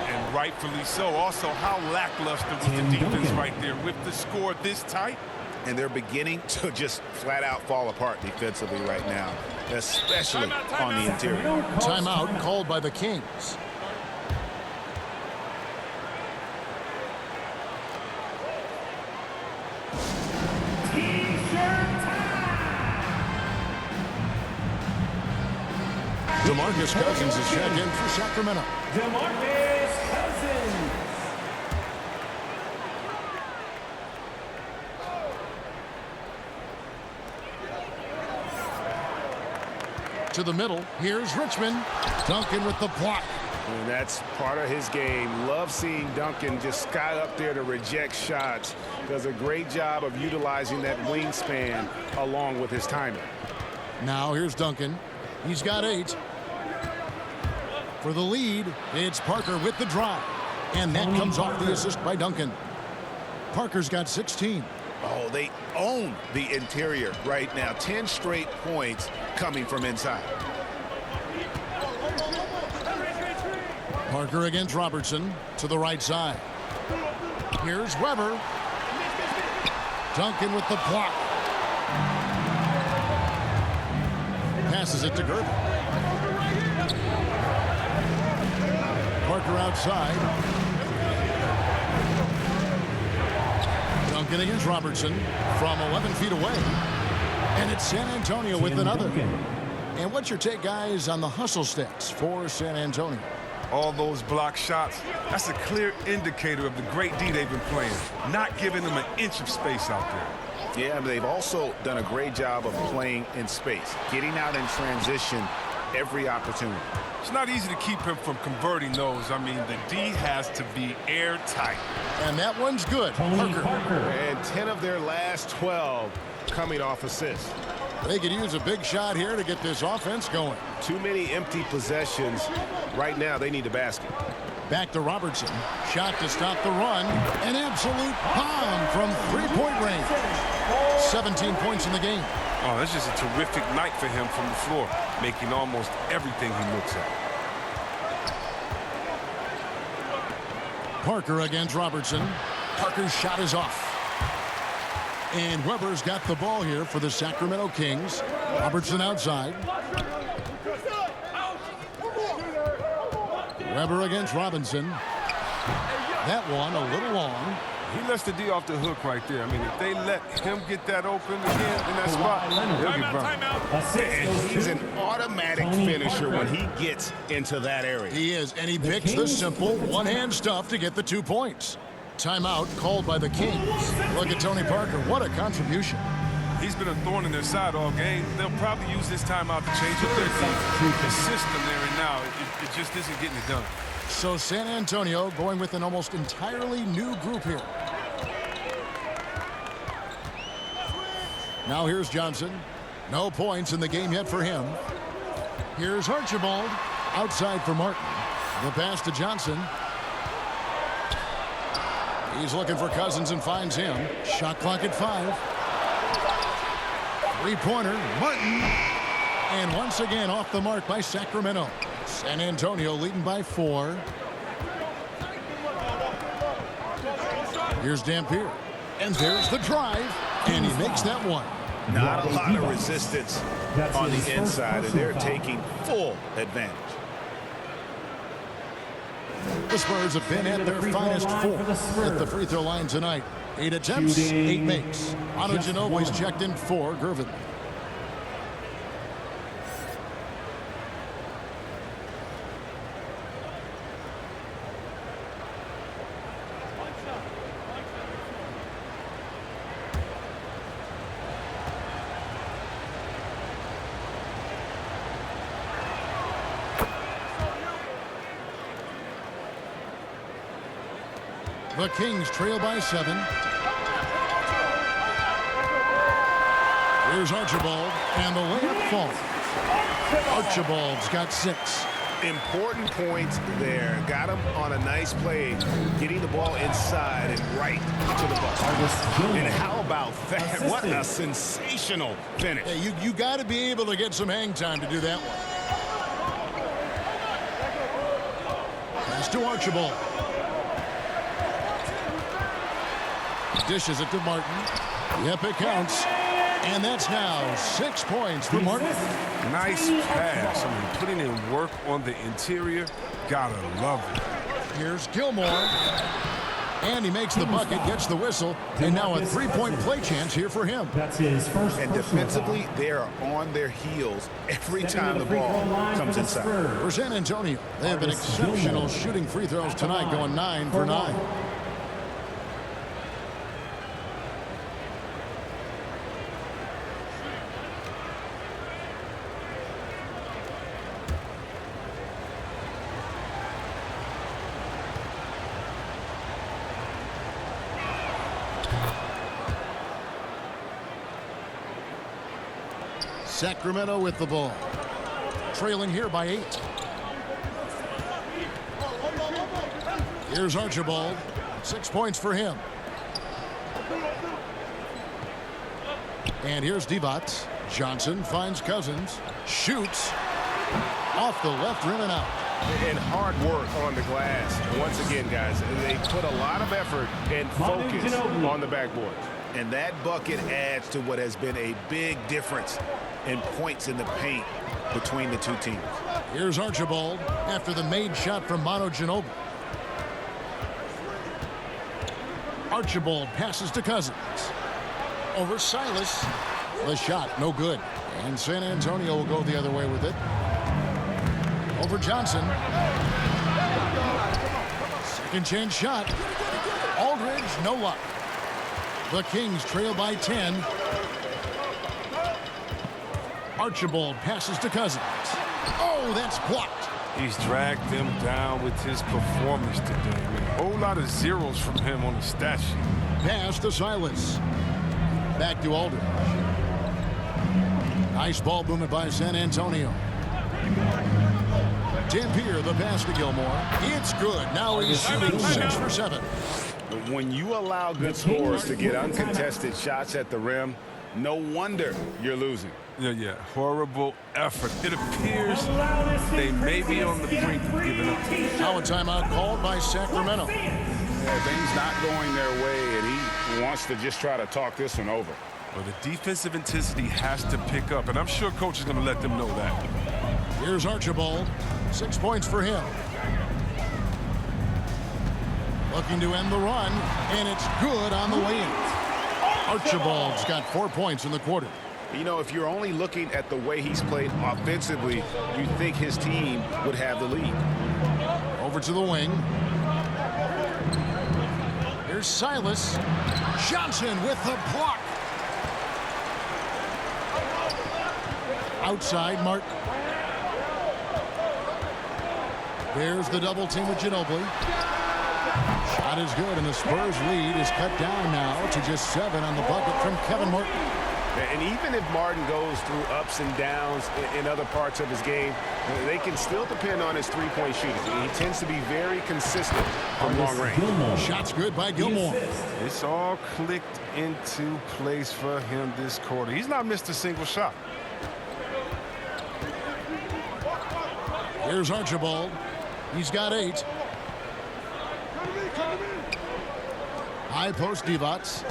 And rightfully so. Also, how lackluster was the defense right there with the score this tight. And they're beginning to just flat out fall apart defensively right now, especially on the interior. Timeout called by the Kings. DeMarcus Cousins is checked in for Sacramento. DeMarcus Cousins. To the middle, here's Richmond. Duncan with the block. And that's part of his game. Love seeing Duncan just sky up there to reject shots. Does a great job of utilizing that wingspan along with his timing. Now here's Duncan. He's got 8. For the lead, it's Parker with the drive. And that comes off the assist by Duncan. Parker's got 16. Oh, they own the interior right now. 10 straight points coming from inside. Parker against Robertson to the right side. Here's Weber. Duncan with the block. passes it to Gervin. Parker outside. Duncan against Robertson from 11 feet away. And it's San Antonio with another. And what's your take, guys, on the hustle stats for San Antonio? All those block shots, that's a clear indicator of the great D they've been playing, not giving them an inch of space out there. Yeah, they've also done a great job of playing in space, getting out in transition every opportunity. It's not easy to keep him from converting those. I mean, the D has to be airtight. And that one's good. Parker. And 10 of their last 12 coming off assists. They could use a big shot here to get this offense going. Too many empty possessions. Right now, they need a basket. Back to Robertson. Shot to stop the run. An absolute bomb from three-point range. 17 points in the game. Oh, that's just a terrific night for him from the floor, making almost everything he looks at. Parker against Robertson. Parker's shot is off. And Weber's got the ball here for the Sacramento Kings. Robertson outside. Weber against Robinson. That one a little long. He lets the D off the hook right there. I mean, if they let him get that open again in that spot, he'll get burned. He's an automatic finisher when he gets into that area. He is, and he picks the simple one-hand stuff to get the 2 points. Timeout called by the Kings. Look at Tony Parker. What a contribution. He's been a thorn in their side all game. They'll probably use this timeout to change up their team. The system there and now, it just isn't getting it done. So San Antonio going with an almost entirely new group here. Now here's Johnson. No points in the game yet for him. Here's Archibald. Outside for Martin. The pass to Johnson. He's looking for Cousins and finds him. Shot clock at 5. Three-pointer. Martin. And once again off the mark by Sacramento. San Antonio leading by 4. Here's Dampier. And there's the drive. And he makes that one. Not a lot of resistance on the inside, and they're taking full advantage. The Spurs have been at their finest 4 at the free throw line tonight. 8 attempts, 8 makes. Manu Ginobili's checked in for Gervin. The Kings trail by 7. Here's Archibald, and the layup falls. Archibald's got 6. Important points there. Got him on a nice play, getting the ball inside and right to the ball. And how about that? What a sensational finish. Hey, you got to be able to get some hang time to do that one. Pass to Archibald. Dishes it to Martin. Yep, it counts. And that's now 6 points for Martin. Nice pass. I mean, putting in work on the interior. Gotta love it. Here's Gilmore. And he makes the bucket, gets the whistle, and now a 3-point play chance here for him. That's his first. And defensively, they are on their heels every time the ball comes inside. For San Antonio, they have been exceptional shooting free throws tonight, going 9 for 9. Sacramento with the ball. Trailing here by 8. Here's Archibald. 6 points for him. And here's Divac. Johnson finds Cousins. Shoots. Off the left rim and out. And hard work on the glass. Once again, guys, they put a lot of effort and focus on the backboard. And that bucket adds to what has been a big difference in points in the paint between the two teams. Here's Archibald after the made shot from Manu Ginobili. Archibald passes to Cousins. Over Silas. The shot, no good. And San Antonio will go the other way with it. Over Johnson. Second chance shot. Aldridge, no luck. The Kings trail by 10. Archibald passes to Cousins. Oh, that's blocked. He's dragged them down with his performance today. I mean, a whole lot of zeros from him on the stat sheet. Pass to Silas. Back to Aldridge. Nice ball movement by San Antonio. Dampier, the pass to Gilmore. It's good. Now he's shooting 6 for 7. When you allow good scorers to get uncontested shots at the rim, no wonder you're losing. Yeah, horrible effort. It appears they may be on the brink of giving up. Now a timeout called by Sacramento. Yeah, things not going their way, and he wants to just try to talk this one over. Well, the defensive intensity has to pick up, and I'm sure coach is going to let them know that. Here's Archibald. 6 points for him. Looking to end the run, and it's good on the way in. Archibald's got 4 points in the quarter. You know, if you're only looking at the way he's played offensively, you'd think his team would have the lead. Over to the wing. Here's Silas. Johnson with the block. Outside, Martin. There's the double team with Ginobili. Shot is good, and the Spurs lead is cut down now to just 7 on the bucket from Kevin Martin. And even if Martin goes through ups and downs in other parts of his game, they can still depend on his three-point shooting. He tends to be very consistent from long range. Shots good by Gilmore. It's all clicked into place for him this quarter. He's not missed a single shot. Here's Archibald. He's got 8. High post Divac.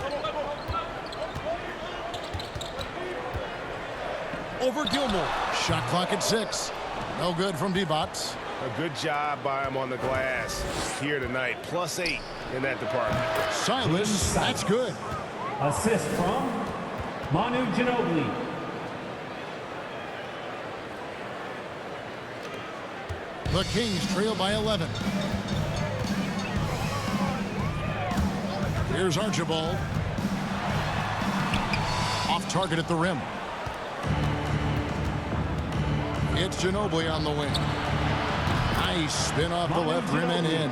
Over Gilmore. Shot clock at 6. No good from Divac. A good job by him on the glass here tonight. +8 in that department. Silas, that's good. Assist from Manu Ginobili. The Kings trail by 11. Here's Archibald. Off target at the rim. It's Ginobili on the wing. Nice spin off the left rim and in.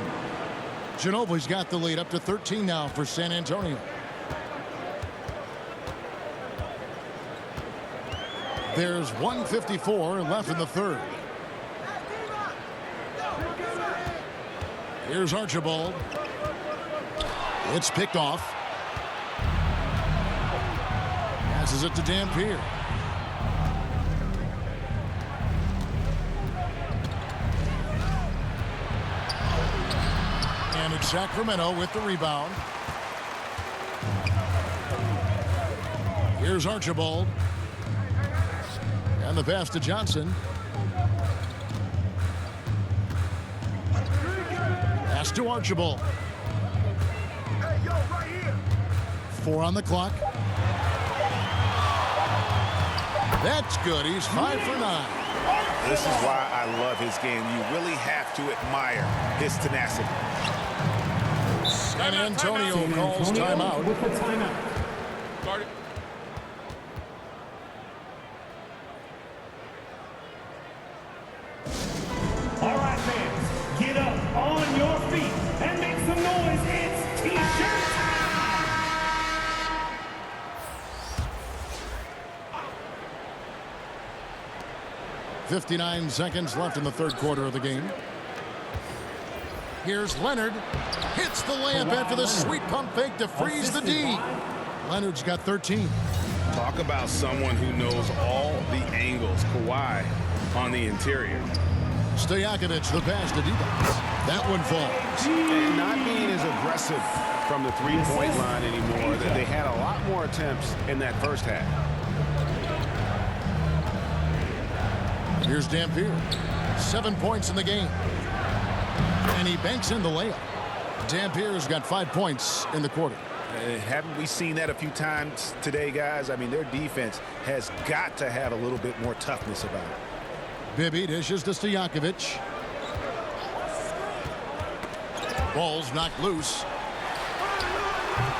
Ginobili's got the lead up to 13 now for San Antonio. There's 1:54 left in the third. Here's Archibald. It's picked off. Passes it to Dampier. And it's Sacramento with the rebound. Here's Archibald. And the pass to Johnson. Pass to Archibald. 4 on the clock. That's good. He's 5 for 9. This is why I love his game. You really have to admire his tenacity. San Antonio calls timeout. With the timeout. All right, fans, get up on your feet and make some noise. It's T-shirt time! 59 seconds left in the third quarter of the game. Here's Leonard. Hits the layup after the sweet pump fake to freeze the D. Leonard's got 13. Talk about someone who knows all the angles. Kawhi on the interior. Stojakovic, the pass to Divac. That one falls. And not being as aggressive from the three-point line anymore. They had a lot more attempts in that first half. Here's Dampier. 7 points in the game. And he banks in the layup. Dampier's got 5 points in the quarter. Haven't we seen that a few times today, guys? I mean, their defense has got to have a little bit more toughness about it. Bibby dishes to Stojakovic. Ball's knocked loose.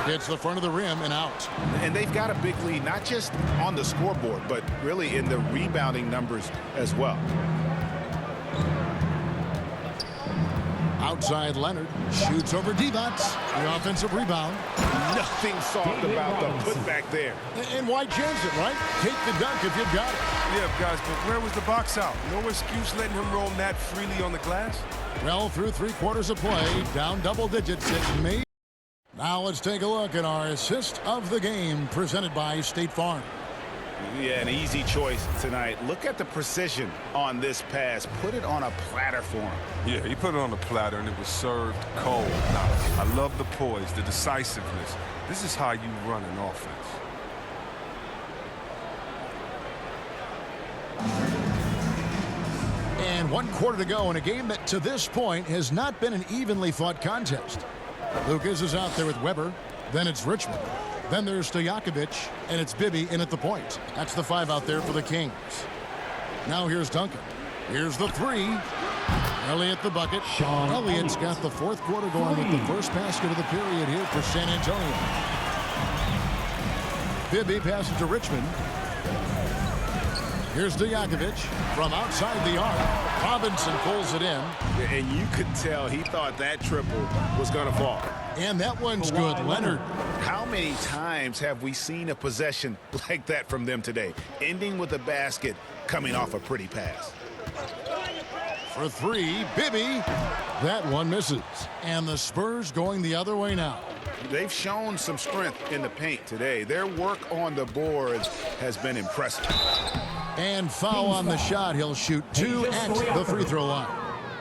Hits the front of the rim and out. And they've got a big lead, not just on the scoreboard, but really in the rebounding numbers as well. Outside Leonard shoots over Divac. The offensive rebound. Nothing soft about the putback there. And why chance it, right? Take the dunk if you've got it. Yeah, guys, but where was the box out? No excuse letting him roam that freely on the glass? Well, through 3 quarters of play, down double digits, it may. Now let's take a look at our assist of the game presented by State Farm. Yeah, an easy choice tonight. Look at the precision on this pass. Put it on a platter for him. Yeah, he put it on a platter and it was served cold. Now, I love the poise, the decisiveness. This is how you run an offense. And 1 quarter to go in a game that to this point has not been an evenly fought contest. Lucas is out there with Weber. Then it's Richmond. Then there's Stojakovic, and it's Bibby in at the point. That's the 5 out there for the Kings. Now here's Duncan. Here's the 3. Elliott the bucket. Elliott's got the 4th quarter going with the first basket of the period here for San Antonio. Bibby passes to Richmond. Here's Stojakovic from outside the arc. Robinson pulls it in. And you could tell he thought that triple was going to fall. And that one's good. Leonard. How many times have we seen a possession like that from them today? Ending with a basket, coming off a pretty pass. For 3, Bibby. That one misses. And the Spurs going the other way now. They've shown some strength in the paint today. Their work on the boards has been impressive. And foul on the shot. He'll shoot 2 at the free throw line.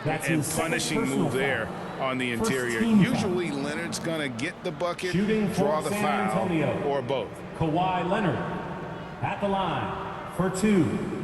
And punishing move there on the interior. Usually Leonard's going to get the bucket, draw the foul, or both. Kawhi Leonard at the line for 2.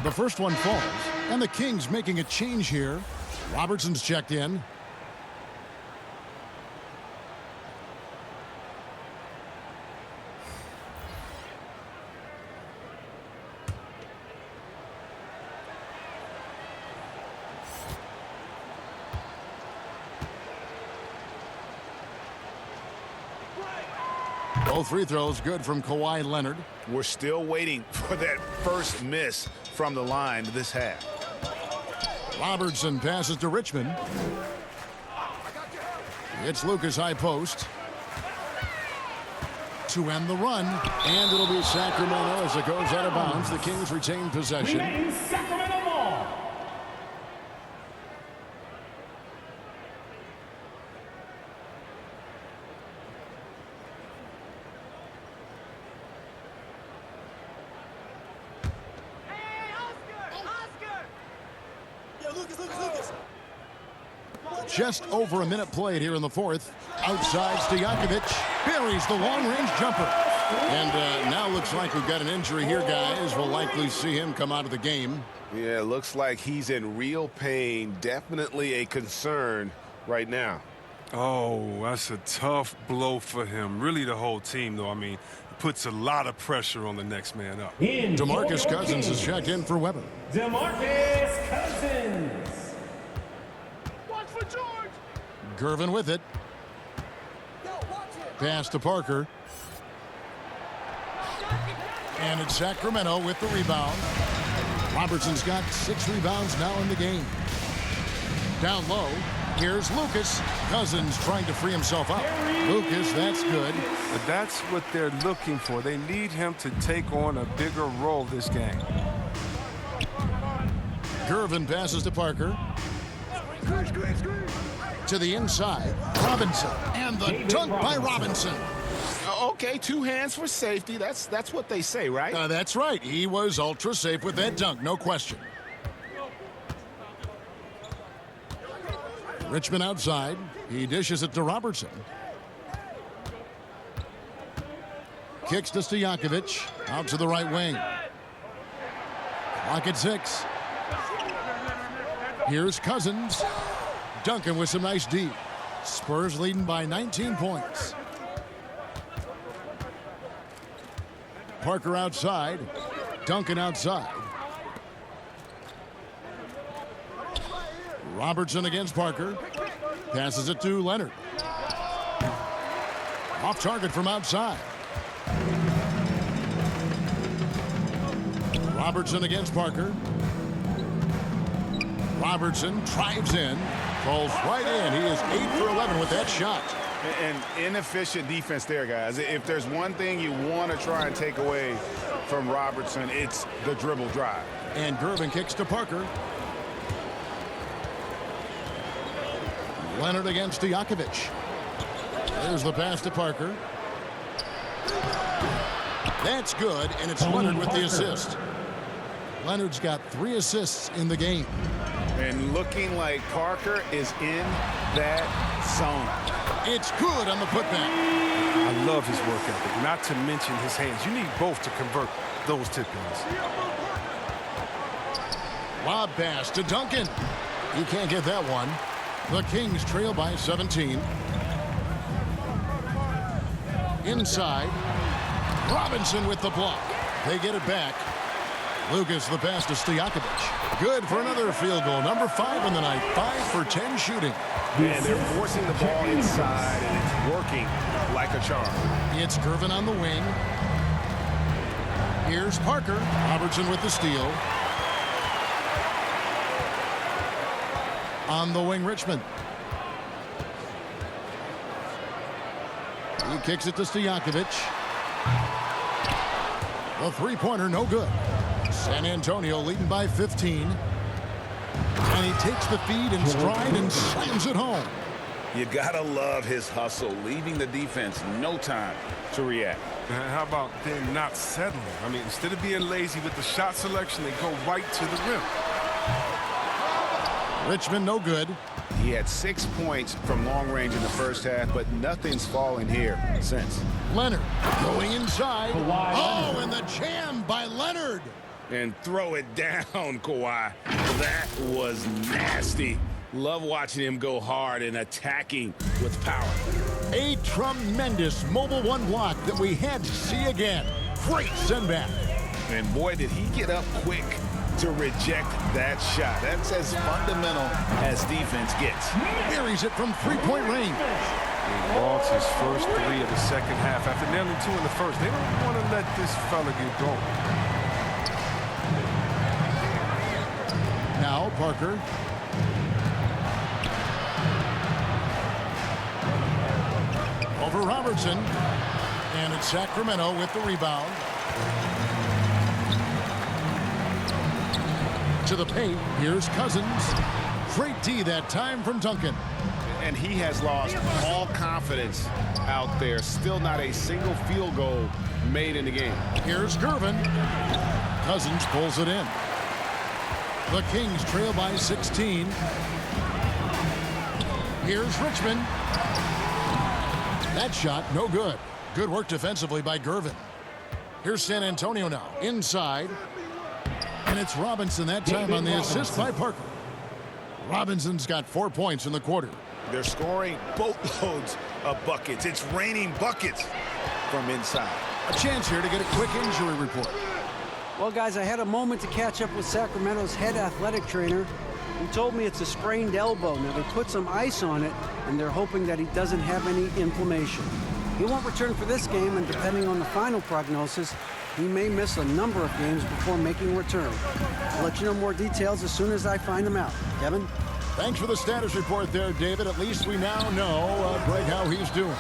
The first one falls, and the Kings making a change here. Robertson's checked in. Both free throws good from Kawhi Leonard. We're still waiting for that first miss from the line this half. Robertson passes to Richmond. It's Lucas high post to end the run, and it'll be Sacramento as it goes out of bounds. The Kings retain possession. Sacramento ball. Just over a minute played here in the 4th. Outside, Stojakovic buries the long-range jumper. And now looks like we've got an injury here, guys. We'll likely see him come out of the game. Yeah, looks like he's in real pain. Definitely a concern right now. Oh, that's a tough blow for him. Really the whole team, though. I mean, it puts a lot of pressure on the next man up. DeMarcus Cousins is checked in for Weber. DeMarcus Cousins. Gervin with it. Pass to Parker. And it's Sacramento with the rebound. Robertson's got 6 rebounds now in the game. Down low. Here's Lucas. Cousins trying to free himself up. Lucas, that's good. But that's what they're looking for. They need him to take on a bigger role this game. Gervin passes to Parker. To the inside, Robinson. And the dunk by Robinson. Okay, 2 hands for safety. That's what they say, right? That's right. He was ultra safe with that dunk, no question. Richmond outside. He dishes it to Robertson. Kicks to Stojakovic. Out to the right wing. Clock at 6. Here's Cousins. Duncan with some nice D. Spurs leading by 19 points. Parker outside. Duncan outside. Robertson against Parker. Passes it to Leonard. Off target from outside. Robertson against Parker. Robertson drives in. Falls right in. He is 8 for 11 with that shot. And inefficient defense there, guys. If there's one thing you want to try and take away from Robertson, it's the dribble drive. And Gervin kicks to Parker. Leonard against Stojakovic. There's the pass to Parker. That's good, and it's Leonard with the assist. Leonard's got 3 assists in the game. And looking like Parker is in that zone. It's good on the putback. I love his work ethic, not to mention his hands. You need both to convert those tip-ins. Lob pass to Duncan. He can't get that one. The Kings trail by 17. Inside. Robinson with the block. They get it back. Lucas the pass to Stojakovic. Good for another field goal. Number 5 on the night. 5 for 10 shooting. And they're forcing the ball inside, and it's working like a charm. It's Gervin on the wing. Here's Parker. Robertson with the steal. On the wing, Richmond. He kicks it to Stojakovic. The three-pointer, no good. San Antonio leading by 15. And he takes the feed in stride and slams it home. You gotta love his hustle, leaving the defense no time to react. And how about them not settling? I mean, instead of being lazy with the shot selection, they go right to the rim. Richmond no good. He had 6 points from long range in the first half, but nothing's fallen here since. Leonard going inside. Oh, and the jam by Leonard. And throw it down, Kawhi. That was nasty. Love watching him go hard and attacking with power. A tremendous mobile 1 block that we had to see again. Great send back. And boy, did he get up quick to reject that shot. That's as fundamental as defense gets. Buries it from 3-point range. He lost his first 3 of the second half after nailing 2 in the first. They don't want to let this fella get going. Now Parker. Over Robertson. And it's Sacramento with the rebound. To the paint. Here's Cousins. Great D that time from Duncan. And he has lost all confidence out there. Still not a single field goal made in the game. Here's Gervin. Cousins pulls it in. The Kings trail by 16. Here's Richmond. That shot, no good. Good work defensively by Gervin. Here's San Antonio now. Inside. And it's Robinson that time on the assist by Parker. Robinson's got 4 points in the quarter. They're scoring boatloads of buckets. It's raining buckets from inside. A chance here to get a quick injury report. Well, guys, I had a moment to catch up with Sacramento's head athletic trainer. He told me it's a sprained elbow. Now, they put some ice on it, and they're hoping that he doesn't have any inflammation. He won't return for this game, and depending on the final prognosis, he may miss a number of games before making a return. I'll let you know more details as soon as I find them out. Kevin? Thanks for the status report there, David. At least we now know, Greg, how he's doing.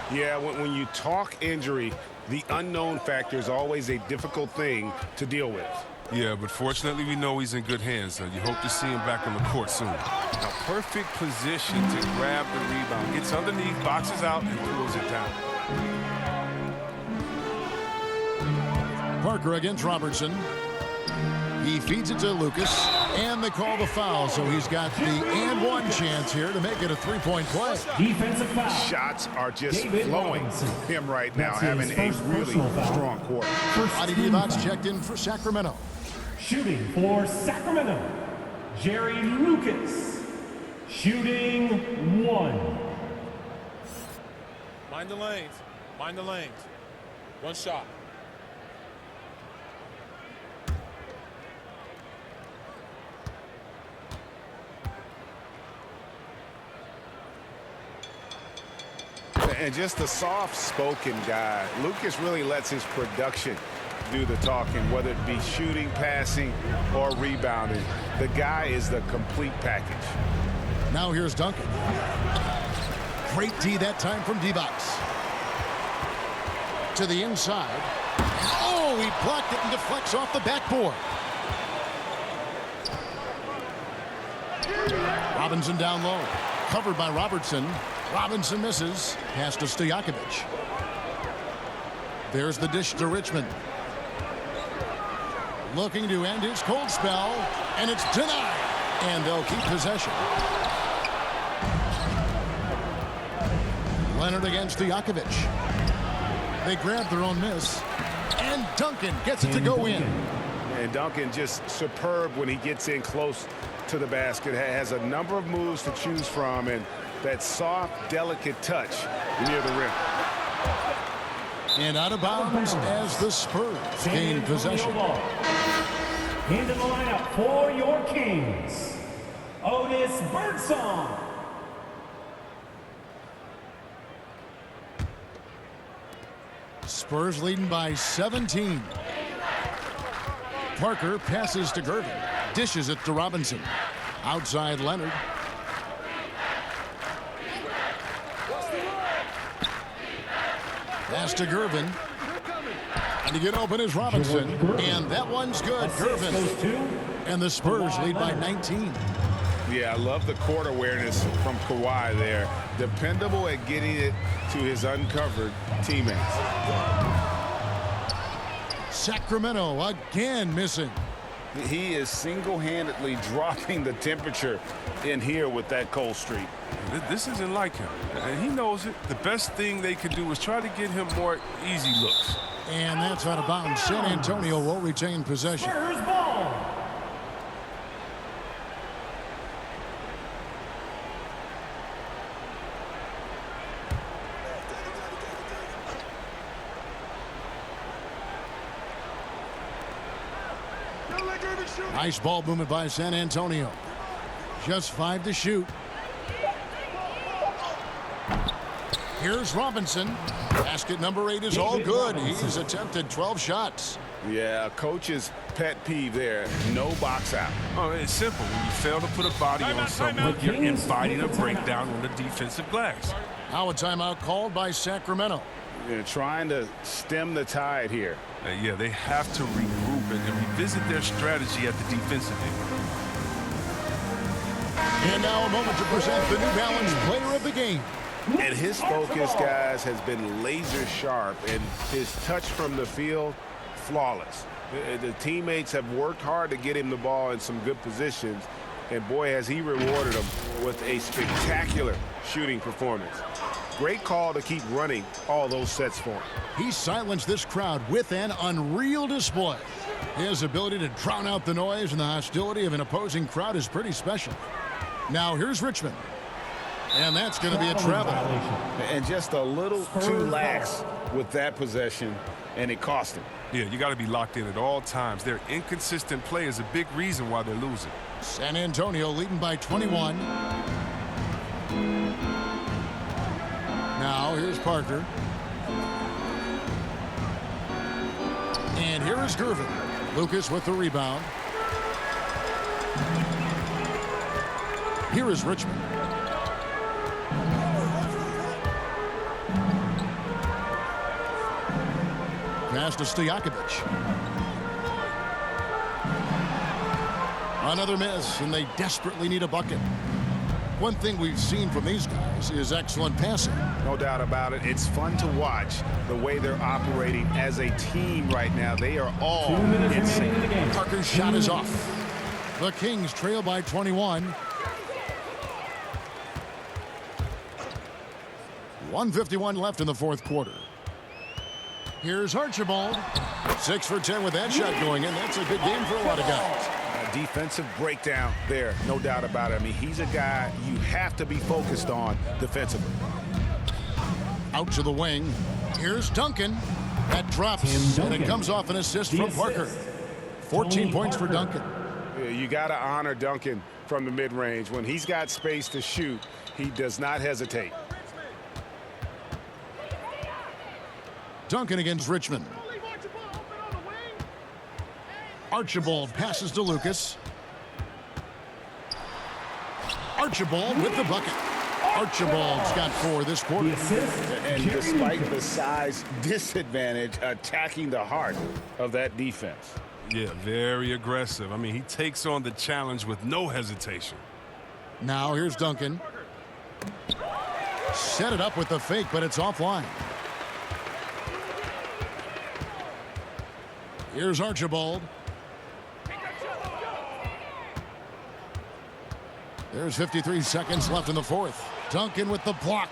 Yeah, when you talk injury, the unknown factor is always a difficult thing to deal with. Yeah, but fortunately we know he's in good hands, so you hope to see him back on the court soon. A perfect position to grab the rebound. Gets underneath, boxes out, and pulls it down. Parker against Robertson. He feeds it to Lucas, and they call the foul, so he's got the and one chance here to make it a three-point play. Defensive foul. Shots are just David flowing Robinson. him right now, That's having his a first really personal foul. strong quarter. Adi Divac checked in for Sacramento. Shooting for Sacramento, Jerry Lucas. Shooting 1. Mind the lanes. Mind the lanes. One shot. And just a soft-spoken guy. Lucas really lets his production do the talking, whether it be shooting, passing, or rebounding. The guy is the complete package. Now here's Duncan. Great D that time from Divac. To the inside. Oh, he blocked it and deflects off the backboard. Robinson down low. Covered by Robertson. Robinson misses. Pass to Stojakovic. There's the dish to Richmond. Looking to end his cold spell. And it's denied. And they'll keep possession. Leonard against Stojakovic. They grab their own miss. And Duncan gets it to go in. And Duncan just superb when he gets in close to the basket. Has a number of moves to choose from, and that soft, delicate touch near the rim. And out of bounds as the Spurs gain possession. Into the lineup for your Kings, Otis Birdsong. Spurs leading by 17. Parker passes to Gervin. Dishes it to Robinson. Outside Leonard. Pass to Gervin. And to get open is Robinson. And that one's good. Gervin. And the Spurs lead by 19. Yeah, I love the court awareness from Kawhi there. Dependable at getting it to his uncovered teammates. Sacramento again missing. He is single-handedly dropping the temperature in here with that cold streak. This isn't like him, and he knows it. The best thing they could do is try to get him more easy looks. And that's out of bounds. San Antonio will retain possession. Spurs ball. Nice ball movement by San Antonio. Just 5 to shoot. Here's Robinson. Basket number 8 is all good. He's attempted 12 shots. Yeah, coach's pet peeve there. No box out. Oh, it's simple. When you fail to put a body on someone, you're inviting a breakdown on the defensive glass. Now a timeout called by Sacramento. They're trying to stem the tide here. Yeah, they have to regroup and revisit their strategy at the defensive end. And now a moment to present the New Balance Player of the Game. And his focus, guys, has been laser sharp, and his touch from the field, flawless. The teammates have worked hard to get him the ball in some good positions, and boy, has he rewarded them with a spectacular shooting performance. Great call to keep running all those sets for him. He silenced this crowd with an unreal display. His ability to drown out the noise and the hostility of an opposing crowd is pretty special. Now here's Richmond. And that's going to be a travel. And just a little too lax with that possession, and it cost him. Yeah, you got to be locked in at all times. Their inconsistent play is a big reason why they're losing. San Antonio leading by 21. Now here's Parker. And here is Gervin. Lucas with the rebound. Here is Richmond. Pass to Stojakovic. Another miss, and they desperately need a bucket. One thing we've seen from these guys is excellent passing. No doubt about it. It's fun to watch the way they're operating as a team right now. They are all in sync. Parker's shot is off. The Kings trail by 21. 1:51 left in the fourth quarter. Here's Archibald. 6 for 10 with that shot going in. That's a good game for a lot of guys. Defensive breakdown there, no doubt about it. I mean, he's a guy you have to be focused on defensively. Out to the wing. Here's Duncan. That drops, and it comes off an assist from Parker. 14 points for Duncan. Yeah, you got to honor Duncan from the mid-range. When he's got space to shoot, he does not hesitate. Duncan against Richmond. Archibald passes to Lucas. Archibald with the bucket. Archibald's got 4 this quarter. And despite the size disadvantage, attacking the heart of that defense. Yeah, very aggressive. I mean, he takes on the challenge with no hesitation. Now here's Duncan. Set it up with the fake, but it's offline. Here's Archibald. There's 53 seconds left in the fourth. Duncan with the block.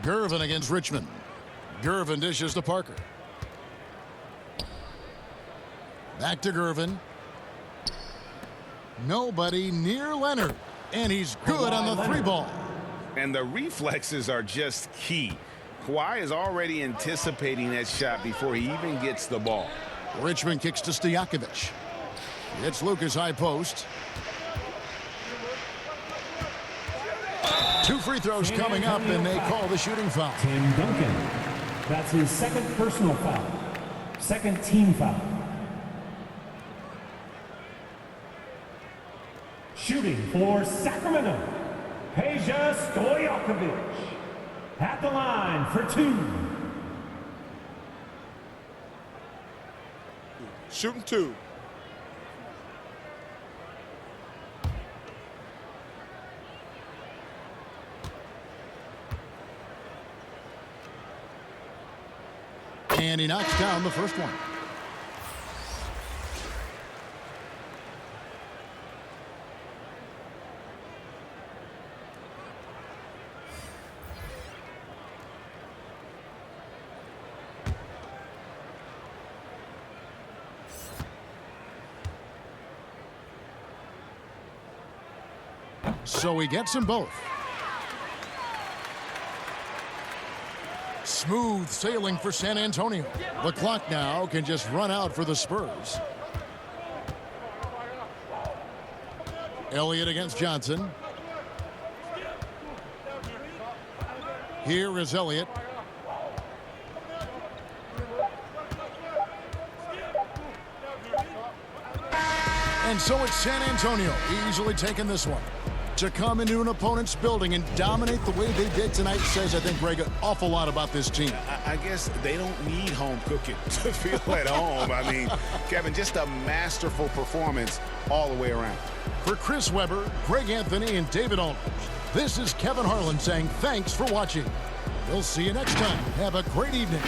Gervin against Richmond. Gervin dishes to Parker. Back to Gervin. Nobody near Leonard. And he's good on the 3 ball. And the reflexes are just key. Kawhi is already anticipating that shot before he even gets the ball. Richmond kicks to Stojakovic. It's Lucas high post. 2 free throws coming up, and they call the shooting foul. Tim Duncan. That's his second personal foul. Second team foul. Shooting for Sacramento, Peja Stojakovic. At the line for 2. Shooting 2. And he knocks down the first one. So he gets them both. Smooth sailing for San Antonio. The clock now can just run out for the Spurs. Elliott against Johnson. Here is Elliott. And so it's San Antonio easily taking this one. To come into an opponent's building and dominate the way they did tonight says, I think, Greg, an awful lot about this team. I guess they don't need home cooking to feel at home. I mean, Kevin, just a masterful performance all the way around. For Chris Webber, Greg Anthony, and David Aldridge, this is Kevin Harlan saying thanks for watching. We'll see you next time. Have a great evening.